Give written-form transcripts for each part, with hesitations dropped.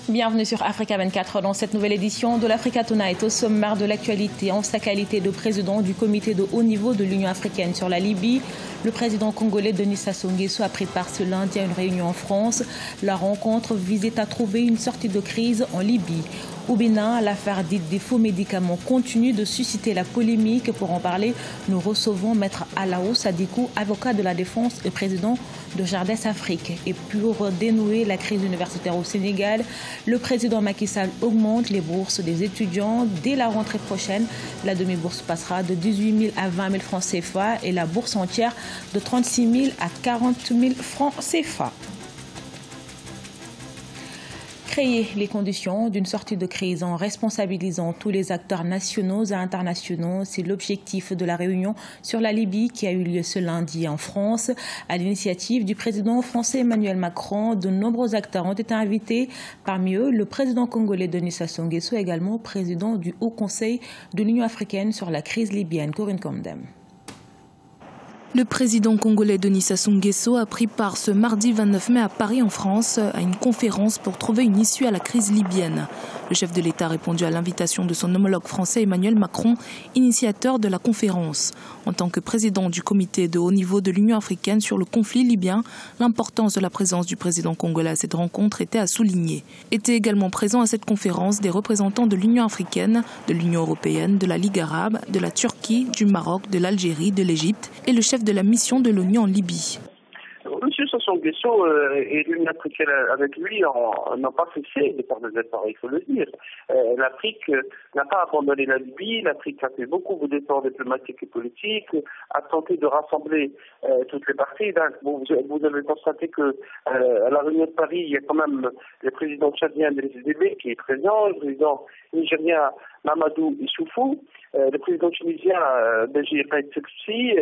Bienvenue sur Africa 24 dans cette nouvelle édition de l'Africa Tonight. Au sommaire de l'actualité, en sa qualité de président du comité de haut niveau de l'Union africaine sur la Libye, le président congolais Denis Sassou Nguesso a pris part ce lundi à une réunion en France. La rencontre visait à trouver une sortie de crise en Libye. Au Bénin, l'affaire dite des faux médicaments continue de susciter la polémique. Pour en parler, nous recevons Maître Alao Sadikou, avocat de la défense et président de Jardès Afrique. Et pour dénouer la crise universitaire au Sénégal, le président Macky Sall augmente les bourses des étudiants. Dès la rentrée prochaine, la demi-bourse passera de 18 000 à 20 000 francs CFA et la bourse entière de 36 000 à 40 000 francs CFA. Créer les conditions d'une sortie de crise en responsabilisant tous les acteurs nationaux et internationaux, c'est l'objectif de la réunion sur la Libye qui a eu lieu ce lundi en France. À l'initiative du président français Emmanuel Macron, de nombreux acteurs ont été invités. Parmi eux, le président congolais Denis Sassou Nguesso, également président du Haut Conseil de l'Union africaine sur la crise libyenne. Corinne Comdem. Le président congolais Denis Sassou Nguesso a pris part ce mardi 29 mai à Paris en France à une conférence pour trouver une issue à la crise libyenne. Le chef de l'État a répondu à l'invitation de son homologue français Emmanuel Macron, initiateur de la conférence. En tant que président du comité de haut niveau de l'Union africaine sur le conflit libyen, l'importance de la présence du président congolais à cette rencontre était à souligner. Étaient également présents à cette conférence des représentants de l'Union africaine, de l'Union européenne, de la Ligue arabe, de la Turquie, du Maroc, de l'Algérie, de l'Égypte et le chef de la mission de l'ONU en Libye. Monsieur Sassou Nguesso et l'Union africaine avec lui n'ont pas cessé de faire des efforts, il faut le dire. L'Afrique n'a pas abandonné la Libye, l'Afrique a fait beaucoup d'efforts diplomatiques et politiques, a tenté de rassembler toutes les parties. Vous avez constaté que à la réunion de Paris, il y a quand même le président tchadien Idriss Déby qui est présent, le président nigérien Mamadou Issoufou, le président tunisien Béji Caïd Essebsi,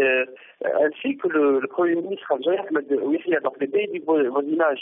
ainsi que le premier ministre algérien Ahmed Ouihia. Donc les pays du voisinage.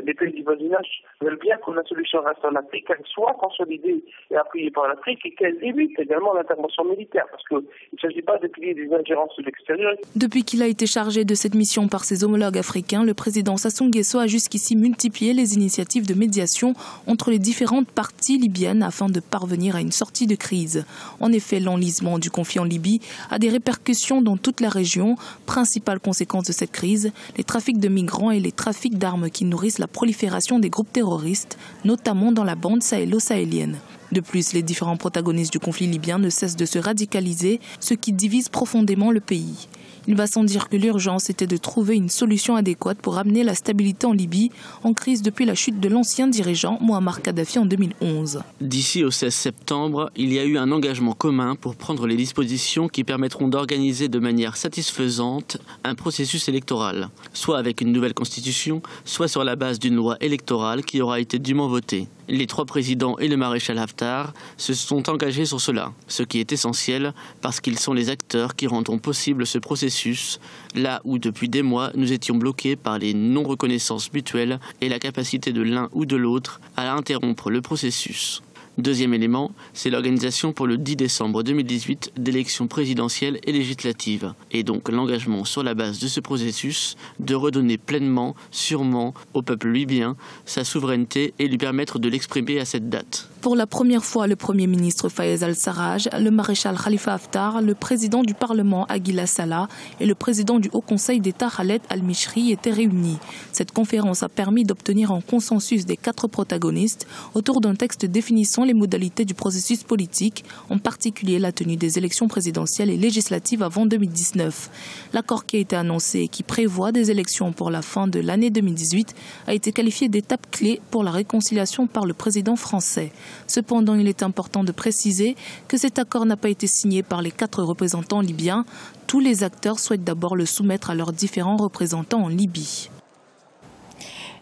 Les pays du voisinage veulent bien que la solution reste en Afrique, qu'elle soit consolidée et appuyée par l'Afrique et qu'elle évite également l'intervention militaire, parce qu'il ne s'agit pas d'appuyer des ingérences de l'extérieur. Depuis qu'il a été chargé de cette mission par ses homologues africains, le président Sassou Nguesso a jusqu'ici multiplié les initiatives de médiation entre les différentes parties libyennes afin de parvenir à une sortie de crise. En effet, l'enlisement du conflit en Libye a des répercussions dans toute la région. Principale conséquence de cette crise, les trafics de migrants et les trafics d'armes qui nourrissent la prolifération des groupes terroristes, notamment dans la bande sahélo-sahélienne. De plus, les différents protagonistes du conflit libyen ne cessent de se radicaliser, ce qui divise profondément le pays. Il va sans dire que l'urgence était de trouver une solution adéquate pour amener la stabilité en Libye, en crise depuis la chute de l'ancien dirigeant Mouammar Kadhafi en 2011. D'ici au 16 septembre, il y a eu un engagement commun pour prendre les dispositions qui permettront d'organiser de manière satisfaisante un processus électoral, soit avec une nouvelle constitution, soit sur la base d'une loi électorale qui aura été dûment votée. Les trois présidents et le maréchal Haftar se sont engagés sur cela, ce qui est essentiel parce qu'ils sont les acteurs qui rendront possible ce processus, là où depuis des mois nous étions bloqués par les non-reconnaissances mutuelles et la capacité de l'un ou de l'autre à interrompre le processus. Deuxième élément, c'est l'organisation pour le 10 décembre 2018 d'élections présidentielles et législatives, et donc l'engagement sur la base de ce processus de redonner pleinement, sûrement au peuple libyen sa souveraineté et lui permettre de l'exprimer à cette date. Pour la première fois, le Premier ministre Fayez al-Sarraj, le maréchal Khalifa Haftar, le président du Parlement Aguila Saleh et le président du Haut Conseil d'État Khaled al-Mishri étaient réunis. Cette conférence a permis d'obtenir un consensus des 4 protagonistes autour d'un texte définissant les modalités du processus politique, en particulier la tenue des élections présidentielles et législatives avant 2019. L'accord qui a été annoncé et qui prévoit des élections pour la fin de l'année 2018 a été qualifié d'étape clé pour la réconciliation par le président français. Cependant, il est important de préciser que cet accord n'a pas été signé par les 4 représentants libyens. Tous les acteurs souhaitent d'abord le soumettre à leurs différents représentants en Libye.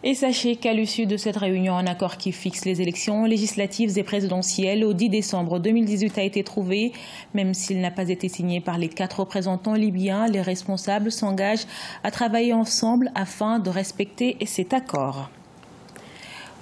Et sachez qu'à l'issue de cette réunion, un accord qui fixe les élections législatives et présidentielles au 10 décembre 2018 a été trouvé. Même s'il n'a pas été signé par les 4 représentants libyens, les responsables s'engagent à travailler ensemble afin de respecter cet accord.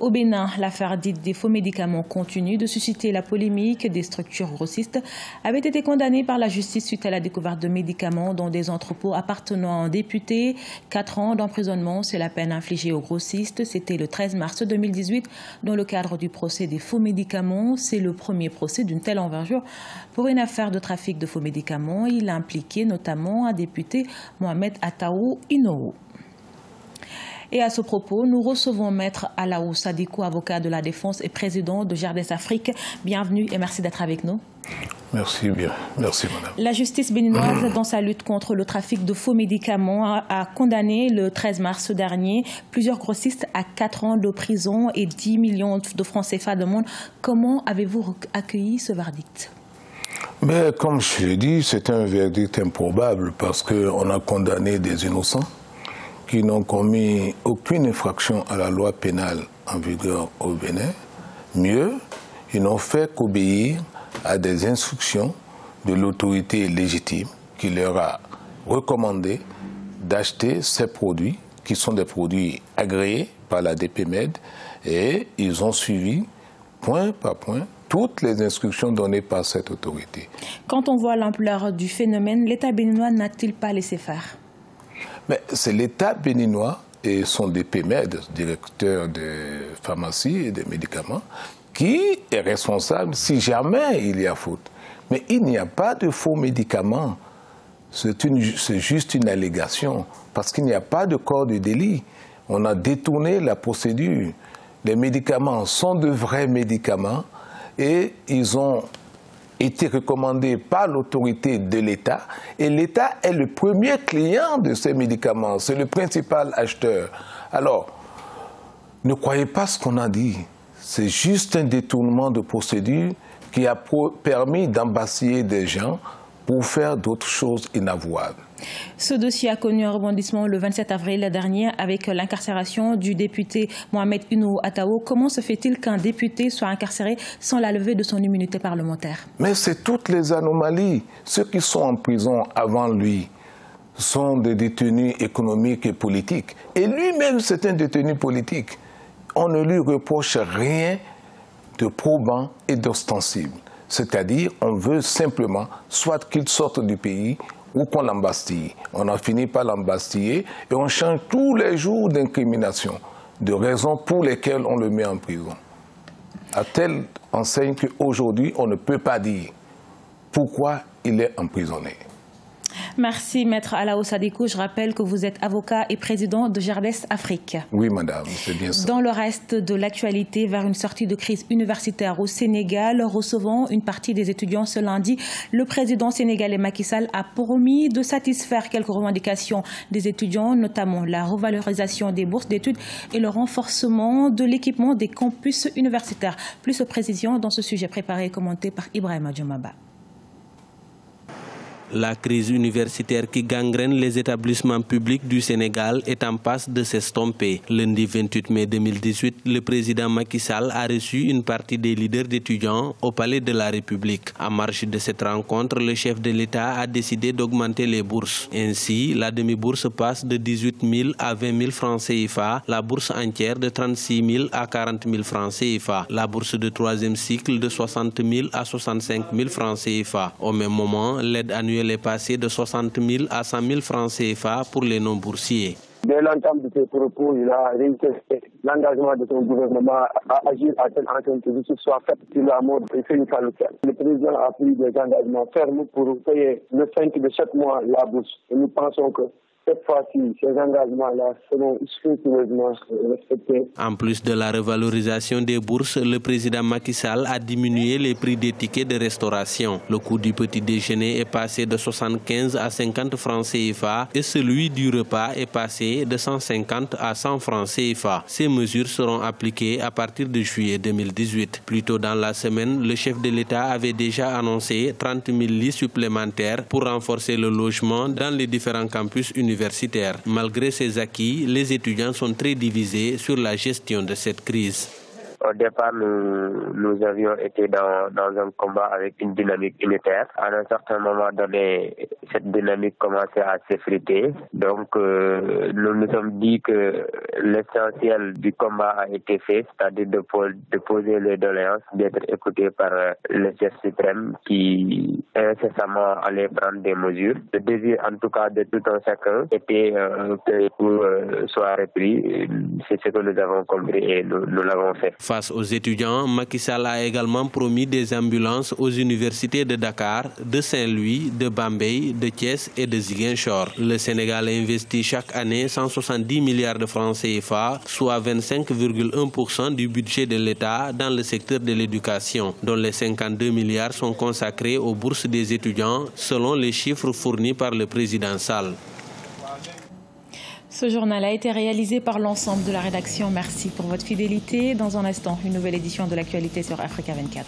Au Bénin, l'affaire dite des faux médicaments continue de susciter la polémique. Des structures grossistes avaient été condamnées par la justice suite à la découverte de médicaments dans des entrepôts appartenant à un député. 4 ans d'emprisonnement, c'est la peine infligée aux grossistes. C'était le 13 mars 2018 dans le cadre du procès des faux médicaments. C'est le premier procès d'une telle envergure pour une affaire de trafic de faux médicaments. Il a impliqué notamment un député, Mohamed Ataou Inoo. Et à ce propos, nous recevons Maître Alaou Sadikou, avocat de la défense et président de GERDES Afrique. Bienvenue et merci d'être avec nous. Merci bien. Merci madame. La justice béninoise, dans sa lutte contre le trafic de faux médicaments, a condamné le 13 mars dernier plusieurs grossistes à 4 ans de prison et 10 millions de francs CFA d'amende. Comment avez-vous accueilli ce verdict? Mais comme je l'ai dit, c'est un verdict improbable parce qu'on a condamné des innocents qui n'ont commis aucune infraction à la loi pénale en vigueur au Bénin. Mieux, ils n'ont fait qu'obéir à des instructions de l'autorité légitime qui leur a recommandé d'acheter ces produits, qui sont des produits agréés par la DPMED, et ils ont suivi, point par point, toutes les instructions données par cette autorité. Quand on voit l'ampleur du phénomène, l'État béninois n'a-t-il pas laissé faire? Mais c'est l'État béninois et son DPMED, directeur de pharmacie et des médicaments, qui est responsable si jamais il y a faute. Mais il n'y a pas de faux médicaments. C'est juste une allégation, parce qu'il n'y a pas de corps de délit. On a détourné la procédure. Les médicaments sont de vrais médicaments et ils ont été recommandés par l'autorité de l'État. Et l'État est le premier client de ces médicaments. C'est le principal acheteur. Alors, ne croyez pas ce qu'on a dit. C'est juste un détournement de procédure qui a permis d'embasiller des gens pour faire d'autres choses inavouables. Ce dossier a connu un rebondissement le 27 avril dernier avec l'incarcération du député Mohamed Inoo Ataou. Comment se fait-il qu'un député soit incarcéré sans la levée de son immunité parlementaire? Mais c'est toutes les anomalies. Ceux qui sont en prison avant lui sont des détenus économiques et politiques. Et lui-même, c'est un détenu politique. On ne lui reproche rien de probant et d'ostensible. C'est-à-dire, on veut simplement soit qu'il sorte du pays ou qu'on l'embastille. On a fini par l'embastiller et on change tous les jours d'incrimination, de raisons pour lesquelles on le met en prison. À telle enseigne qu'aujourd'hui, on ne peut pas dire pourquoi il est emprisonné. Merci, Maître Alaou Sadikou. Je rappelle que vous êtes avocat et président de GERDES Afrique. Oui, madame, c'est bien ça. Dans le reste de l'actualité, vers une sortie de crise universitaire au Sénégal, recevant une partie des étudiants ce lundi, le président sénégalais Macky Sall a promis de satisfaire quelques revendications des étudiants, notamment la revalorisation des bourses d'études et le renforcement de l'équipement des campus universitaires. Plus de précisions dans ce sujet préparé et commenté par Ibrahima Djoumaba. La crise universitaire qui gangrène les établissements publics du Sénégal est en passe de s'estomper. Lundi 28 mai 2018, le président Macky Sall a reçu une partie des leaders d'étudiants au Palais de la République. En marge de cette rencontre, le chef de l'État a décidé d'augmenter les bourses. Ainsi, la demi-bourse passe de 18 000 à 20 000 francs CFA, la bourse entière de 36 000 à 40 000 francs CFA, la bourse de troisième cycle de 60 000 à 65 000 francs CFA. Au même moment, l'aide annuelle est passée de 60 000 à 100 000 francs CFA pour les non-boursiers. Dès l'entame de ses propos, il a réitéré l'engagement de son gouvernement à agir à telle enseigne que justice soit faite sur la mort de Félix Faloukel. Le président a pris des engagements fermes pour payer le 5 de chaque mois la bourse. Et nous pensons que cette fois-ci, ces engagements-là seront scrupuleusement respectés. En plus de la revalorisation des bourses, le président Macky Sall a diminué les prix des tickets de restauration. Le coût du petit déjeuner est passé de 75 à 50 francs CFA et celui du repas est passé de 150 à 100 francs CFA. Ces mesures seront appliquées à partir de juillet 2018. Plus tôt dans la semaine, le chef de l'État avait déjà annoncé 30 000 lits supplémentaires pour renforcer le logement dans les différents campus universitaires. Malgré ces acquis, les étudiants sont très divisés sur la gestion de cette crise. Au départ, nous avions été dans un combat avec une dynamique unitaire. À un certain moment donné, cette dynamique commençait à s'effriter. Donc, nous nous sommes dit que l'essentiel du combat a été fait, c'est-à-dire de poser les doléances, d'être écouté par le chef suprême qui incessamment allait prendre des mesures. Le désir, en tout cas, de tout un chacun était que les cours soient repris. C'est ce que nous avons compris et nous l'avons fait. Face aux étudiants, Macky Sall a également promis des ambulances aux universités de Dakar, de Saint-Louis, de Bambey, de Thiès et de Ziguinchor. Le Sénégal investit chaque année 170 milliards de francs CFA, soit 25,1% du budget de l'État dans le secteur de l'éducation, dont les 52 milliards sont consacrés aux bourses des étudiants, selon les chiffres fournis par le président Sall. Ce journal a été réalisé par l'ensemble de la rédaction. Merci pour votre fidélité. Dans un instant, une nouvelle édition de l'actualité sur Africa 24.